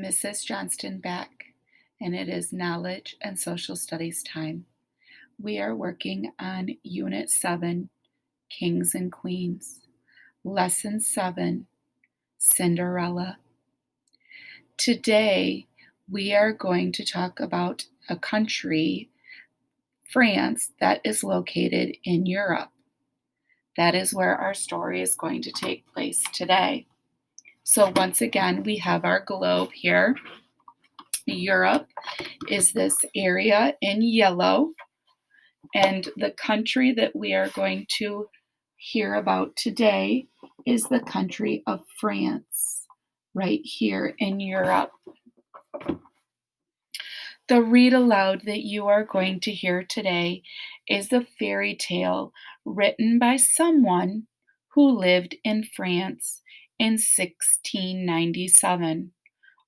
Mrs. Johnston back, and it is Knowledge and Social Studies time. We are working on Unit 7, Kings and Queens, Lesson 7, Cinderella. Today, we are going to talk about a country, France, that is located in Europe. That is where our story is going to take place today. So once again, we have our globe here. Europe is this area in yellow, and the country that we are going to hear about today is the country of France, right here in Europe. The read aloud that you are going to hear today is a fairy tale written by someone who lived in France in 1697,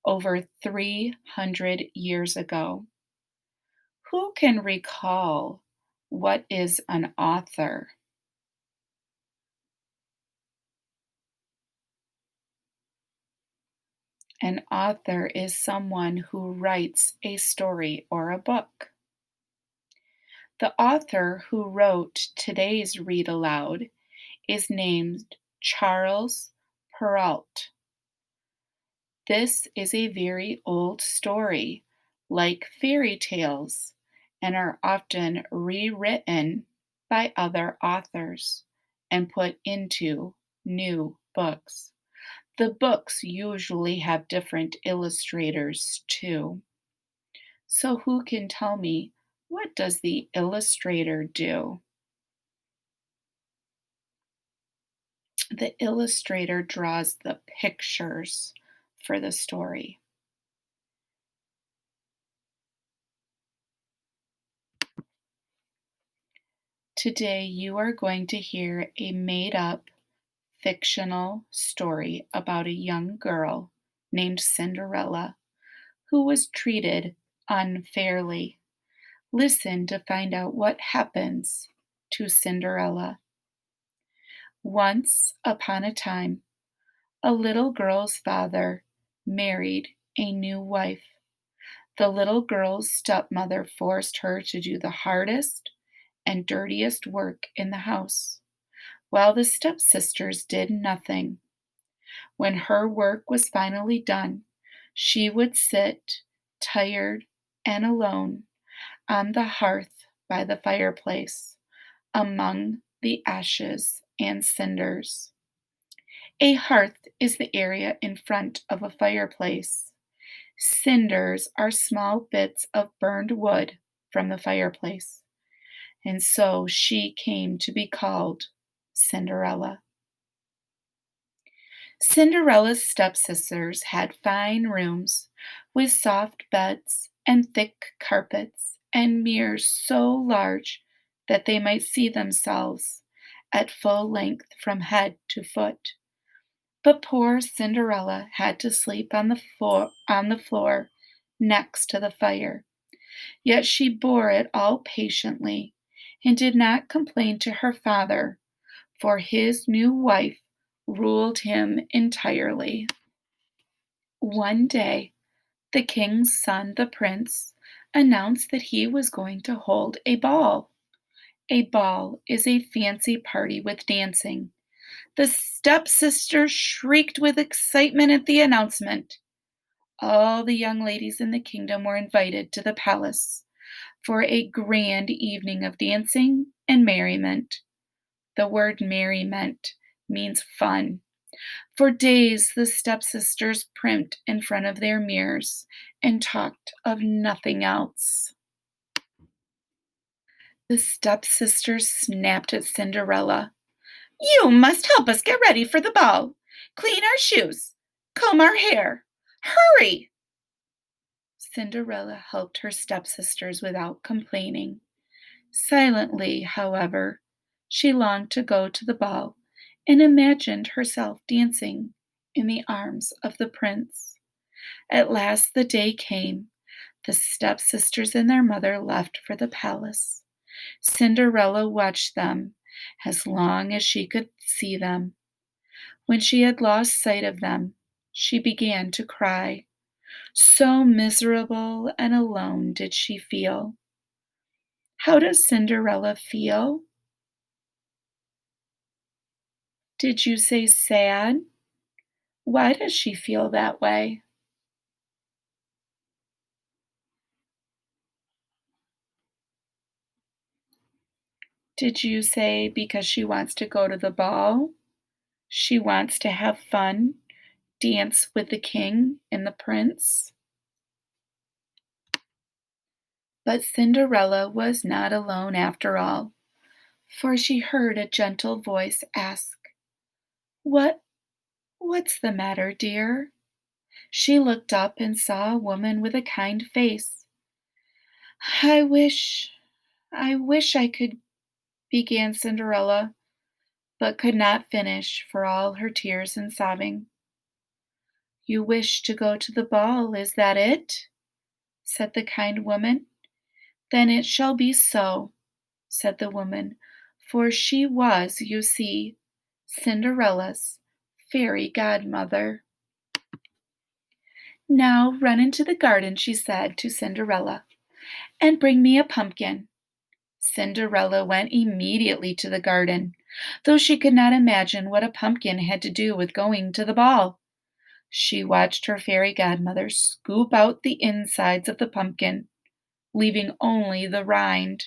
over 300 years ago. Who can recall what is an author? An author is someone who writes a story or a book. The author who wrote today's read aloud is named Charles Perrault. This is a very old story, like fairy tales, and are often rewritten by other authors and put into new books. The books usually have different illustrators too. So who can tell me, what does the illustrator do? The illustrator draws the pictures for the story. Today you are going to hear a made-up fictional story about a young girl named Cinderella who was treated unfairly. Listen to find out what happens to Cinderella. Once upon a time, a little girl's father married a new wife. The little girl's stepmother forced her to do the hardest and dirtiest work in the house, while the stepsisters did nothing. When her work was finally done, she would sit, tired and alone, on the hearth by the fireplace, among the ashes and cinders. A hearth is the area in front of a fireplace. Cinders are small bits of burned wood from the fireplace. And so she came to be called Cinderella. Cinderella's stepsisters had fine rooms with soft beds and thick carpets and mirrors so large that they might see themselves at full length from head to foot. But poor Cinderella had to sleep on the floor next to the fire. Yet she bore it all patiently and did not complain to her father, for his new wife ruled him entirely. One day, the king's son, the prince, announced that he was going to hold a ball. A ball is a fancy party with dancing. The stepsisters shrieked with excitement at the announcement. All the young ladies in the kingdom were invited to the palace for a grand evening of dancing and merriment. The word merriment means fun. For days, the stepsisters primped in front of their mirrors and talked of nothing else. The stepsisters snapped at Cinderella. You must help us get ready for the ball. Clean our shoes. Comb our hair. Hurry! Cinderella helped her stepsisters without complaining. Silently, however, she longed to go to the ball and imagined herself dancing in the arms of the prince. At last the day came. The stepsisters and their mother left for the palace. Cinderella watched them as long as she could see them. When she had lost sight of them, she began to cry. So miserable and alone did she feel. How does Cinderella feel? Did you say sad? Why does she feel that way? Did you say because she wants to go to the ball? She wants to have fun, dance with the king and the prince? But Cinderella was not alone after all, for she heard a gentle voice ask, "What, what's the matter, dear?" She looked up and saw a woman with a kind face. "I wish, I wish I could," began Cinderella, but could not finish for all her tears and sobbing. "You wish to go to the ball, is that it?" said the kind woman. "Then it shall be so," said the woman, for she was, you see, Cinderella's fairy godmother. "Now run into the garden," she said to Cinderella, "and bring me a pumpkin." Cinderella went immediately to the garden, though she could not imagine what a pumpkin had to do with going to the ball. She watched her fairy godmother scoop out the insides of the pumpkin, leaving only the rind.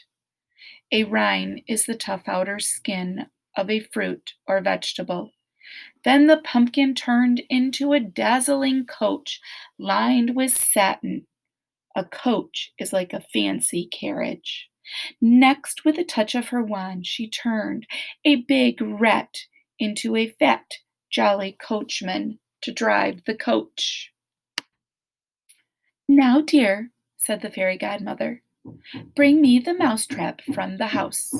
A rind is the tough outer skin of a fruit or vegetable. Then the pumpkin turned into a dazzling coach lined with satin. A coach is like a fancy carriage. Next, with a touch of her wand, she turned a big rat into a fat, jolly coachman to drive the coach. "Now, dear," said the fairy godmother, "bring me the mousetrap from the house."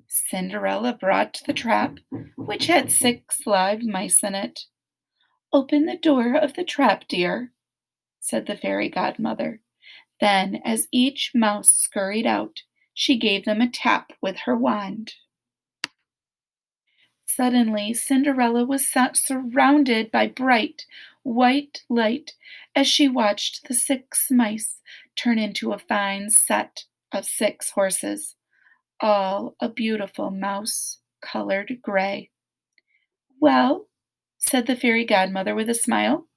Cinderella brought the trap, which had 6 live mice in it. "Open the door of the trap, dear," said the fairy godmother. Then, as each mouse scurried out, she gave them a tap with her wand. Suddenly, Cinderella was surrounded by bright, white light as she watched the 6 mice turn into a fine set of 6 horses, all a beautiful mouse-colored gray. "Well," said the fairy godmother with a smile,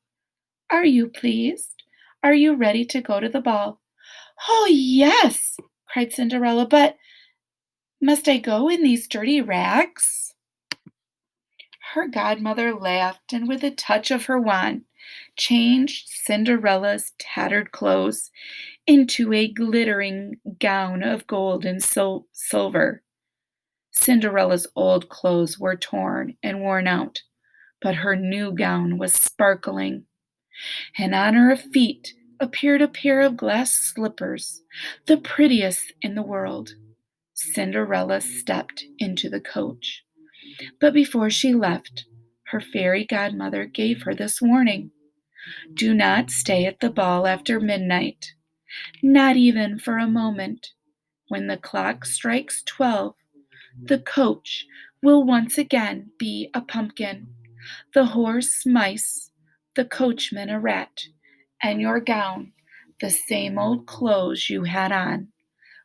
"are you pleased? Are you ready to go to the ball?" "Oh, yes!" cried Cinderella, "but must I go in these dirty rags?" Her godmother laughed and, with a touch of her wand, changed Cinderella's tattered clothes into a glittering gown of gold and silver. Cinderella's old clothes were torn and worn out, but her new gown was sparkling, and on her feet appeared a pair of glass slippers, the prettiest in the world. Cinderella stepped into the coach, but before she left, her fairy godmother gave her this warning: "Do not stay at the ball after midnight, not even for a moment. When the clock strikes 12, the coach will once again be a pumpkin, the horse mice, the coachman a rat, and your gown the same old clothes you had on.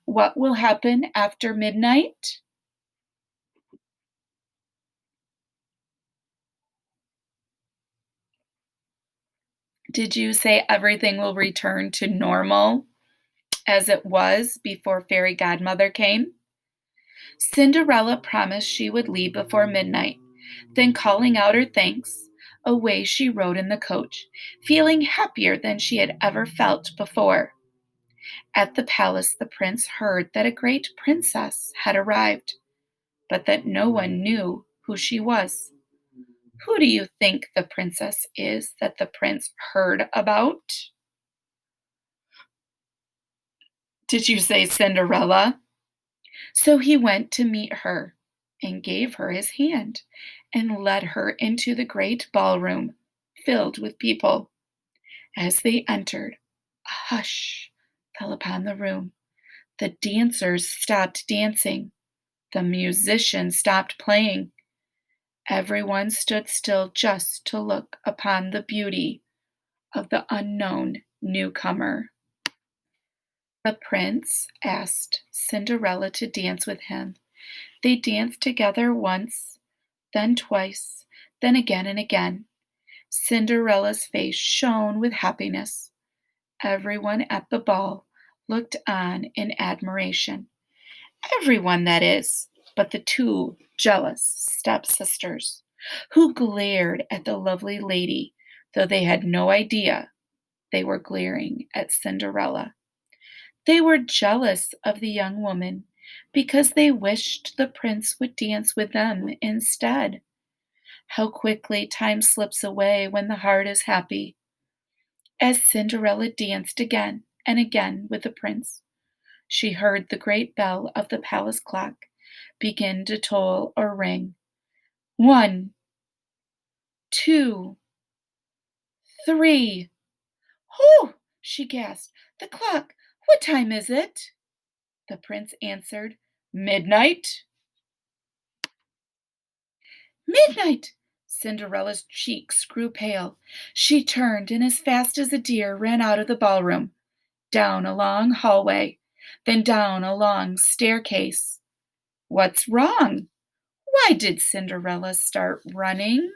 What will happen after midnight?" Did you say everything will return to normal as it was before Fairy Godmother came? Cinderella promised she would leave before midnight. Then, calling out her thanks, away she rode in the coach, feeling happier than she had ever felt before. At the palace, the prince heard that a great princess had arrived, but that no one knew who she was. Who do you think the princess is that the prince heard about? Did you say Cinderella? So he went to meet her and gave her his hand and led her into the great ballroom filled with people. As they entered, a hush fell upon the room. The dancers stopped dancing. The musicians stopped playing. Everyone stood still just to look upon the beauty of the unknown newcomer. The prince asked Cinderella to dance with him. They danced together once, then twice, then again and again. Cinderella's face shone with happiness. Everyone at the ball looked on in admiration. Everyone, that is, but the two jealous stepsisters, who glared at the lovely lady, though they had no idea they were glaring at Cinderella. They were jealous of the young woman because they wished the prince would dance with them instead. How quickly time slips away when the heart is happy. As Cinderella danced again and again with the prince, she heard the great bell of the palace clock begin to toll or ring. 1, 2, 3. "Oh!" she gasped. "The clock! What time is it?" The prince answered, "Midnight." "Midnight!" Cinderella's cheeks grew pale. She turned and as fast as a deer ran out of the ballroom, down a long hallway, then down a long staircase. What's wrong? Why did Cinderella start running?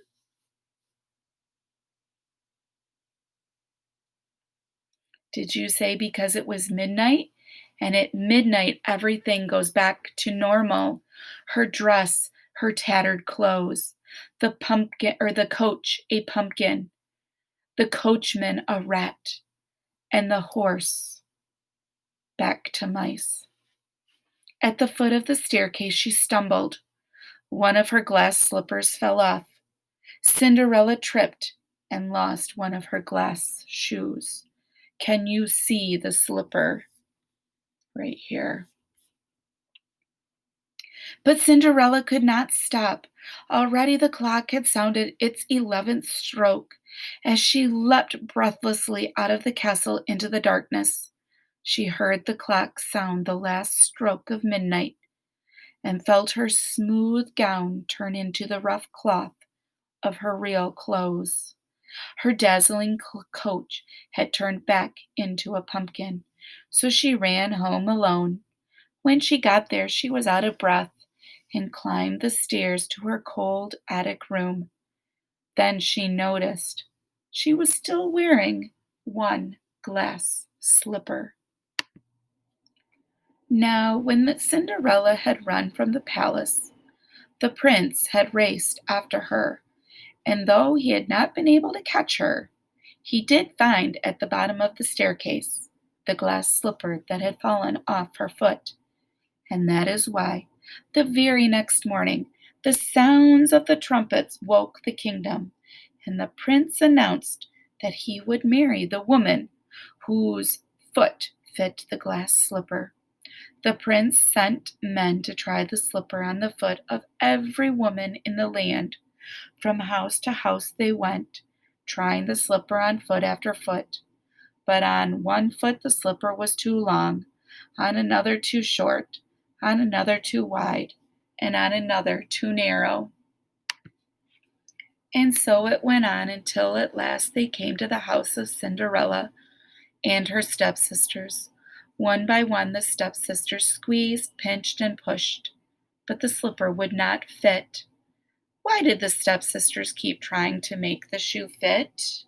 Did you say because it was midnight? And at midnight, everything goes back to normal. Her dress, her tattered clothes, the pumpkin or the coach, a pumpkin, the coachman, a rat, and the horse back to mice. At the foot of the staircase, she stumbled. One of her glass slippers fell off. Cinderella tripped and lost one of her glass shoes. Can you see the slipper right here? But Cinderella could not stop. Already the clock had sounded its 11th stroke as she leapt breathlessly out of the castle into the darkness. She heard the clock sound the last stroke of midnight and felt her smooth gown turn into the rough cloth of her real clothes. Her dazzling coach had turned back into a pumpkin, so she ran home alone. When she got there, she was out of breath and climbed the stairs to her cold attic room. Then she noticed she was still wearing one glass slipper. Now, when the Cinderella had run from the palace, the prince had raced after her, and though he had not been able to catch her, he did find at the bottom of the staircase the glass slipper that had fallen off her foot. And that is why, the very next morning, the sounds of the trumpets woke the kingdom, and the prince announced that he would marry the woman whose foot fit the glass slipper. The prince sent men to try the slipper on the foot of every woman in the land. From house to house they went, trying the slipper on foot after foot. But on one foot the slipper was too long, on another too short, on another too wide, and on another too narrow. And so it went on until at last they came to the house of Cinderella and her stepsisters. One by one the stepsisters squeezed, pinched, and pushed, but the slipper would not fit. Why did the stepsisters keep trying to make the shoe fit?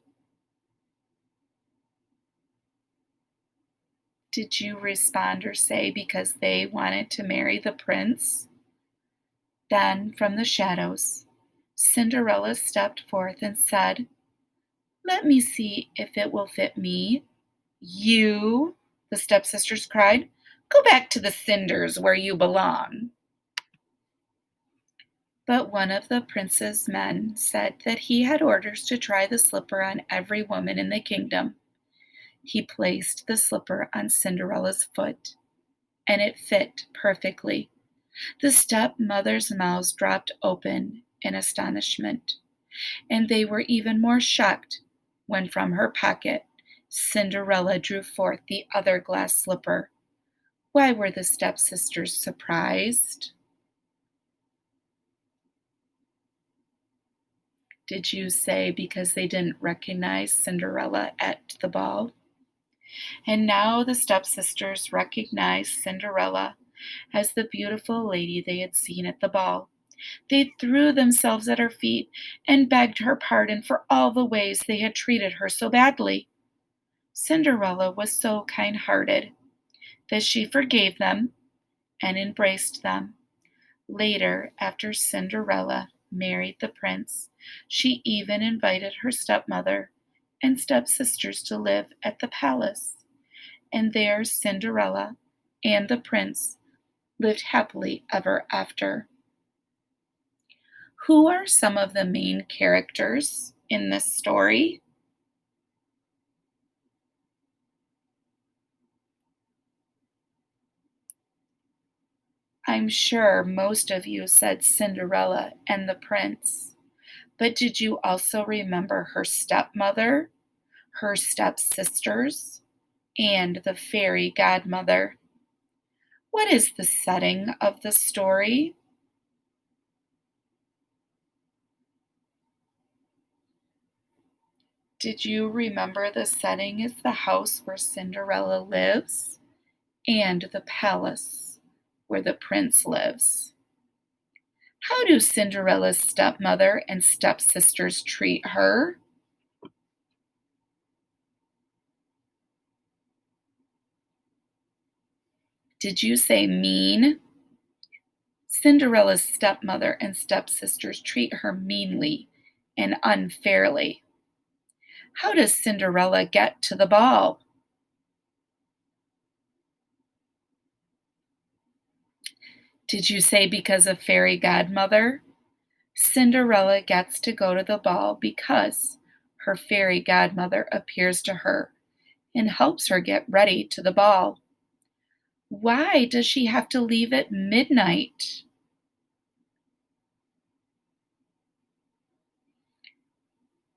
Did you respond or say because they wanted to marry the prince? Then, from the shadows, Cinderella stepped forth and said, "Let me see if it will fit me." "You," the stepsisters cried, "go back to the cinders where you belong." But one of the prince's men said that he had orders to try the slipper on every woman in the kingdom. He placed the slipper on Cinderella's foot, and it fit perfectly. The stepmothers' mouths dropped open in astonishment, and they were even more shocked when from her pocket Cinderella drew forth the other glass slipper. Why were the stepsisters surprised? Did you say because they didn't recognize Cinderella at the ball? And now the stepsisters recognized Cinderella as the beautiful lady they had seen at the ball. They threw themselves at her feet and begged her pardon for all the ways they had treated her so badly. Cinderella was so kind hearted that she forgave them and embraced them. Later, after Cinderella married the prince, she even invited her stepmother and stepsisters to live at the palace. And there Cinderella and the prince lived happily ever after. Who are some of the main characters in this story? I'm sure most of you said Cinderella and the prince, but did you also remember her stepmother, her stepsisters, and the fairy godmother? What is the setting of the story? Did you remember the setting is the house where Cinderella lives and the palace where the prince lives? How do Cinderella's stepmother and stepsisters treat her? Did you say mean? Cinderella's stepmother and stepsisters treat her meanly and unfairly. How does Cinderella get to the ball? Did you say because of fairy godmother? Cinderella gets to go to the ball because her fairy godmother appears to her and helps her get ready to the ball. Why does she have to leave at midnight?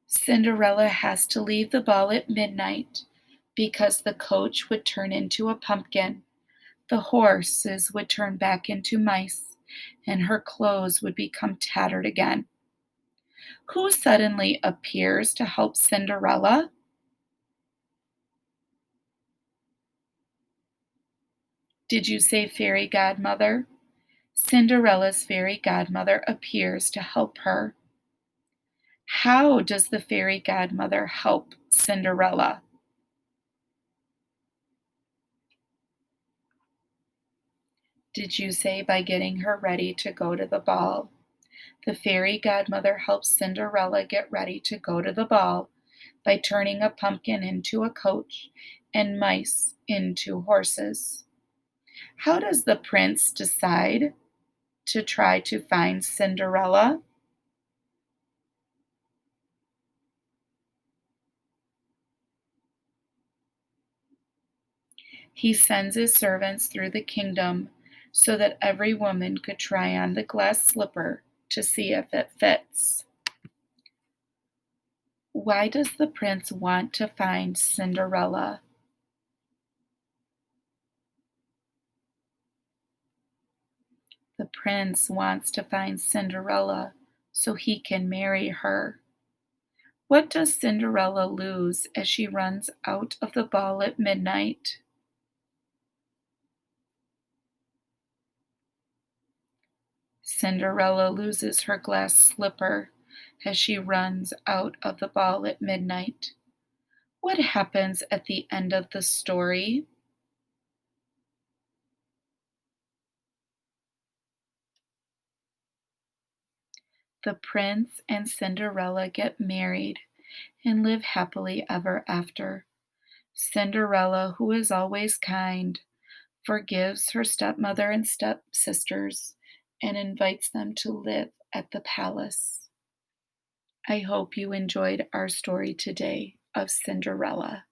Cinderella has to leave the ball at midnight because the coach would turn into a pumpkin, the horses would turn back into mice, and her clothes would become tattered again. Who suddenly appears to help Cinderella? Did you say fairy godmother? Cinderella's fairy godmother appears to help her. How does the fairy godmother help Cinderella? Did you say by getting her ready to go to the ball? The fairy godmother helps Cinderella get ready to go to the ball by turning a pumpkin into a coach and mice into horses. How does the prince decide to try to find Cinderella? He sends his servants through the kingdom so that every woman could try on the glass slipper to see if it fits. Why does the prince want to find Cinderella? The prince wants to find Cinderella so he can marry her. What does Cinderella lose as she runs out of the ball at midnight? Cinderella loses her glass slipper as she runs out of the ball at midnight. What happens at the end of the story? The prince and Cinderella get married and live happily ever after. Cinderella, who is always kind, forgives her stepmother and stepsisters and invites them to live at the palace. I hope you enjoyed our story today of Cinderella.